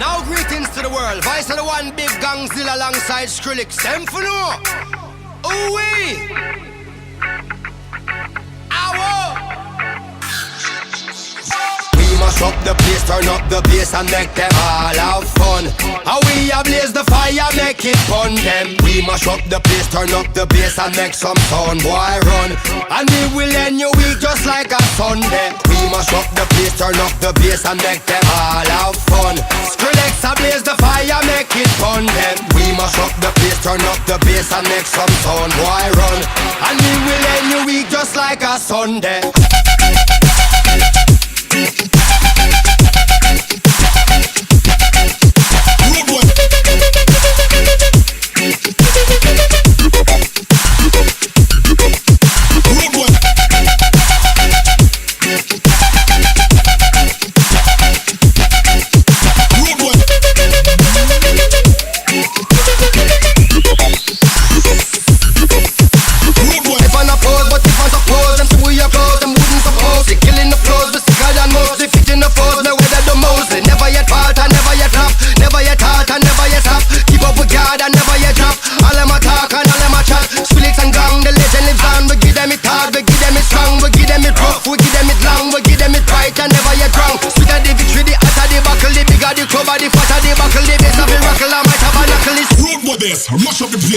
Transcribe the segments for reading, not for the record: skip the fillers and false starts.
Now greetings to the world. Vice of the one big gangzilla alongside Skrillex. Them for no. Ooh-wee. Mash up the place, turn up the bass and make them all have fun. How we ablaze the fire, make it fun them. We mash up the place, turn up the bass and make some sound, boy run. And we will end your week just like a Sunday. We mash up the place, turn up the bass and make them all have fun. Skrillex ablaze the fire, make it fun them. We mash up the place, turn up the bass and make some sound, boy run. And we will end your week just like a Sunday. Mash up the place.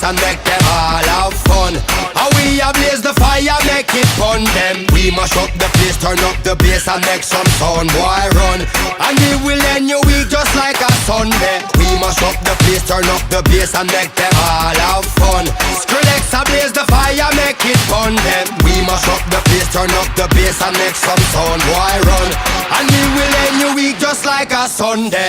And make them all have fun. How we ablaze the fire, make it fun them. We mash up the place, turn up the bass and make some sound, boy run. And we will end your week just like a Sunday. We mash up the place, turn up the bass and make them all have fun. Skrillex ablaze the fire, make it fun them. We mash up the place, turn up the bass and make some sound, boy run. And we will end your week just like a Sunday.